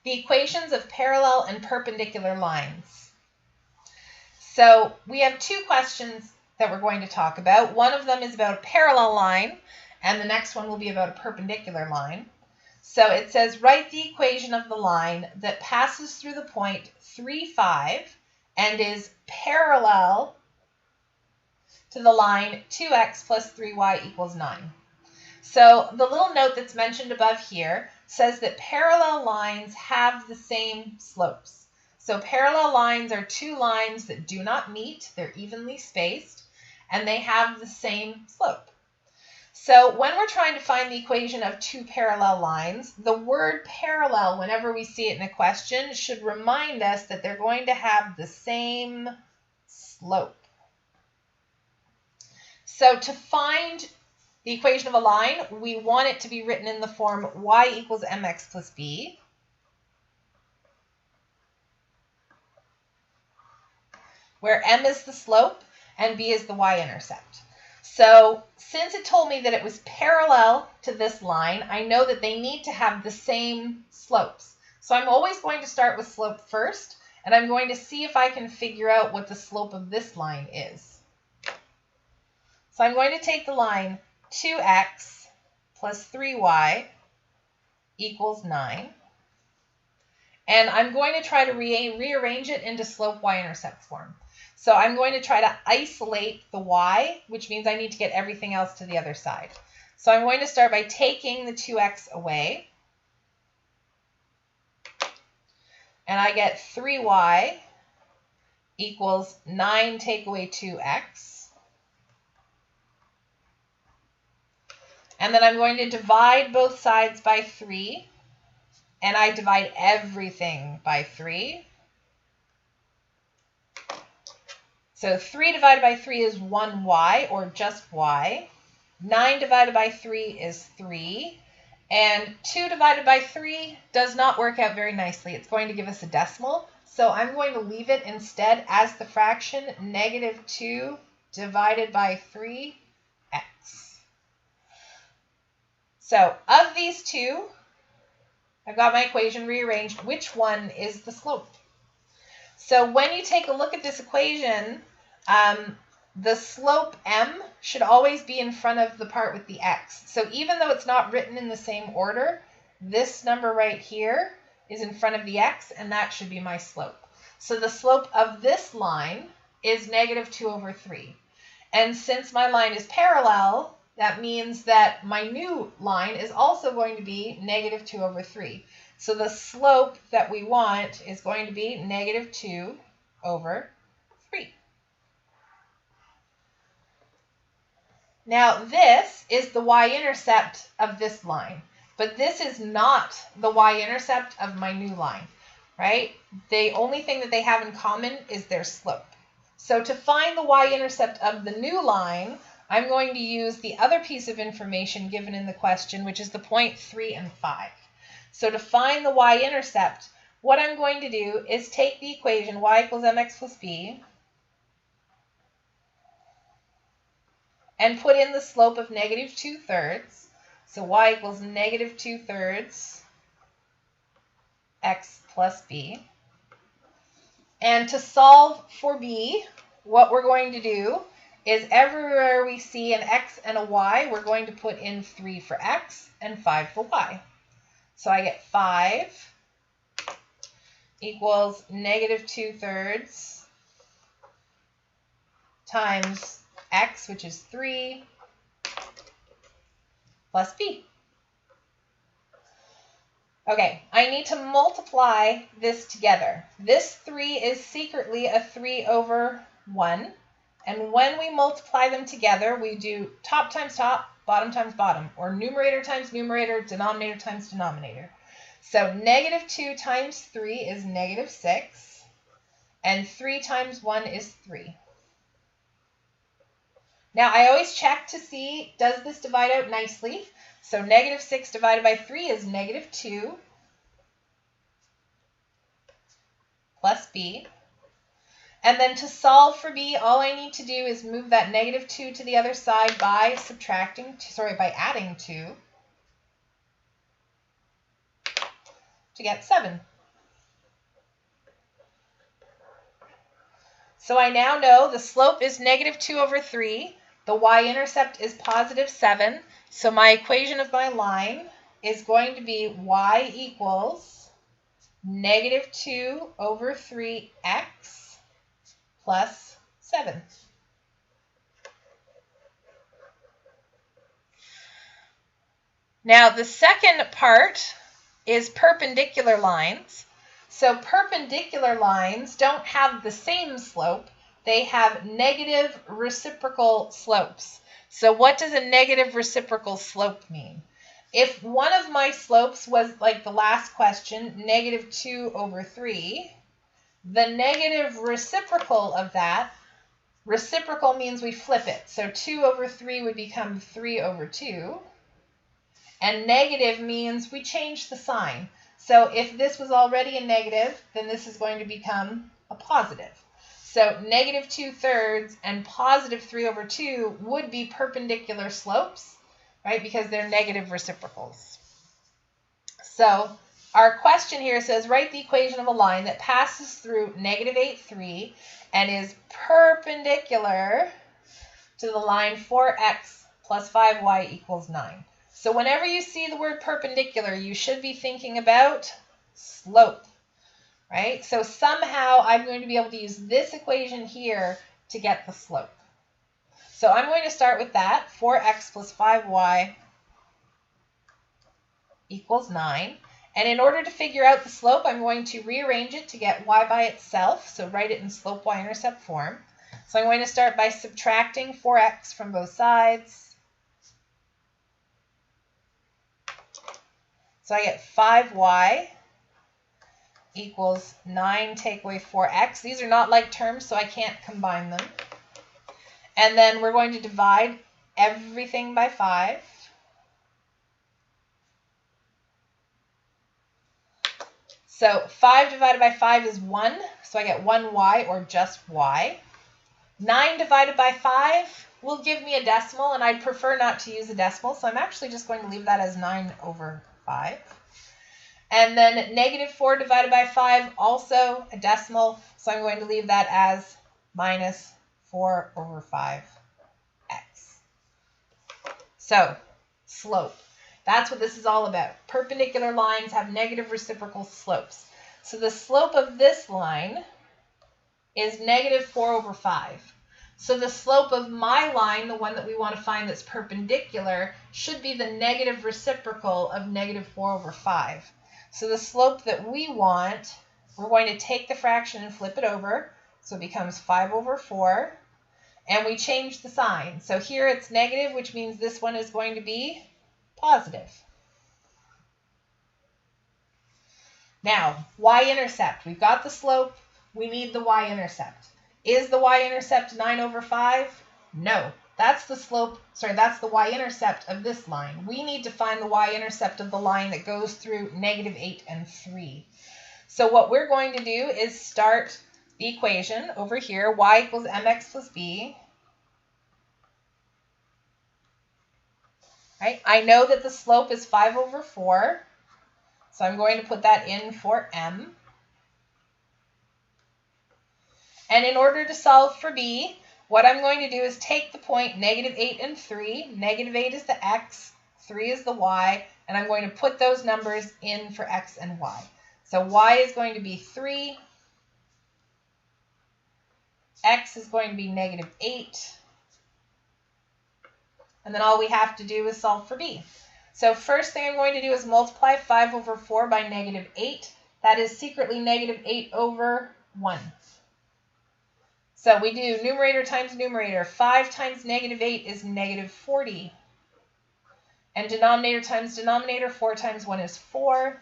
the equations of parallel and perpendicular lines. So we have two questions that we're going to talk about. One of them is about a parallel line, and the next one will be about a perpendicular line. So it says, write the equation of the line that passes through the point 3, 5 and is parallel to the line 2x plus 3y equals 9. So the little note that's mentioned above here says that parallel lines have the same slopes. So parallel lines are two lines that do not meet, they're evenly spaced, and they have the same slope. So when we're trying to find the equation of two parallel lines, the word parallel, whenever we see it in a question, should remind us that they're going to have the same slope. So to find the equation of a line, we want it to be written in the form y equals mx plus b, where m is the slope and b is the y-intercept. So since it told me that it was parallel to this line, I know that they need to have the same slopes. So I'm always going to start with slope first, and I'm going to see if I can figure out what the slope of this line is. So I'm going to take the line 2x plus 3y equals 9. And I'm going to try to rearrange it into slope y-intercept form. So I'm going to try to isolate the y, which means I need to get everything else to the other side. So I'm going to start by taking the 2x away. And I get 3y equals 9 take away 2x. And then I'm going to divide both sides by 3. And I divide everything by 3. So 3 divided by 3 is 1y, or just y. 9 divided by 3 is 3. And 2 divided by 3 does not work out very nicely. It's going to give us a decimal. So I'm going to leave it instead as the fraction -2 divided by 3x. So of these two, I've got my equation rearranged. Which one is the slope? So when you take a look at this equation, the slope m should always be in front of the part with the x. So even though it's not written in the same order, this number right here is in front of the x, and that should be my slope. So the slope of this line is -2/3. And since my line is parallel, that means that my new line is also going to be -2/3. So the slope that we want is going to be -2/3. Now this is the y-intercept of this line, but this is not the y-intercept of my new line, right? The only thing that they have in common is their slope. So to find the y-intercept of the new line, I'm going to use the other piece of information given in the question, which is the point 3 and 5. So to find the y-intercept, what I'm going to do is take the equation y equals mx plus b and put in the slope of -2/3. So y equals -2/3 x plus b. And to solve for b, what we're going to do is everywhere we see an x and a y, we're going to put in 3 for x and 5 for y. So I get 5 equals -2/3 times x, which is 3, plus b. Okay, I need to multiply this together. This 3 is secretly a 3/1. And when we multiply them together, we do top times top, bottom times bottom, or numerator times numerator, denominator times denominator. So -2 times 3 is -6, and 3 times 1 is 3. Now, I always check to see, does this divide out nicely? So -6 divided by 3 is -2 plus b. And then to solve for b, all I need to do is move that -2 to the other side by adding 2. to get 7. So I now know the slope is -2/3. The y-intercept is +7. So my equation of my line is going to be y equals -2/3x plus 7. Now the second part is perpendicular lines. So perpendicular lines don't have the same slope. They have negative reciprocal slopes. So what does a negative reciprocal slope mean? If one of my slopes was, like the last question, -2/3, the negative reciprocal of that, reciprocal means we flip it. So 2/3 would become 3/2. And negative means we change the sign. So if this was already a negative, then this is going to become a positive. So -2/3 and +3/2 would be perpendicular slopes, right? Because they're negative reciprocals. So our question here says, write the equation of a line that passes through -8, 3 and is perpendicular to the line 4x plus 5y equals 9. So whenever you see the word perpendicular, you should be thinking about slope, right? So somehow I'm going to be able to use this equation here to get the slope. So I'm going to start with that. 4x plus 5y equals 9. And in order to figure out the slope, I'm going to rearrange it to get y by itself. So write it in slope y-intercept form. So I'm going to start by subtracting 4x from both sides. So I get 5y equals 9 take away 4x. These are not like terms, so I can't combine them. And then we're going to divide everything by 5. So 5 divided by 5 is 1, so I get 1y or just y. 9 divided by 5 will give me a decimal, and I'd prefer not to use a decimal, so I'm actually just going to leave that as 9/5. And then -4 divided by 5, also a decimal, so I'm going to leave that as -4/5x. So, slope. That's what this is all about. Perpendicular lines have negative reciprocal slopes. So the slope of this line is -4/5. So the slope of my line, the one that we want to find that's perpendicular, should be the negative reciprocal of -4/5. So the slope that we want, we're going to take the fraction and flip it over. So it becomes 5/4. And we change the sign. So here it's negative, which means this one is going to be positive. Now, y-intercept. We've got the slope. We need the y-intercept. Is the y-intercept 9/5? No. That's the slope, that's the y-intercept of this line. We need to find the y-intercept of the line that goes through -8 and 3. So what we're going to do is start the equation over here, y equals mx plus b. Right? I know that the slope is 5/4, so I'm going to put that in for m. And in order to solve for b, what I'm going to do is take the point -8 and 3. -8 is the x, 3 is the y, and I'm going to put those numbers in for x and y. So y is going to be 3, x is going to be -8, and then all we have to do is solve for b. So first thing I'm going to do is multiply 5/4 by -8. That is secretly -8/1. So we do numerator times numerator. 5 times -8 is -40. And denominator times denominator, 4 times 1 is 4.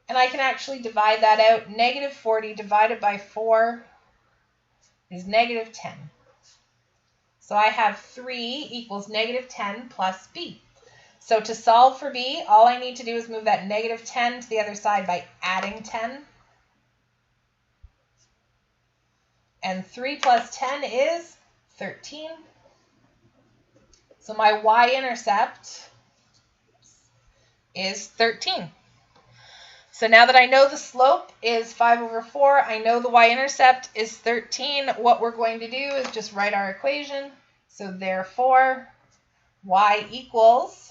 And I can actually divide that out. -40 divided by 4 is -10. So I have 3 equals -10 plus b. So to solve for b, all I need to do is move that -10 to the other side by adding 10. And 3 plus 10 is 13. So my y-intercept is 13. So now that I know the slope is 5 over 4, I know the y-intercept is 13. What we're going to do is just write our equation. So therefore, y equals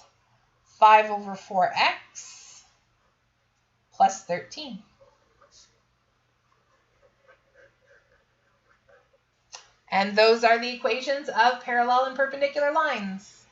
5 over 4x plus 13. And those are the equations of parallel and perpendicular lines.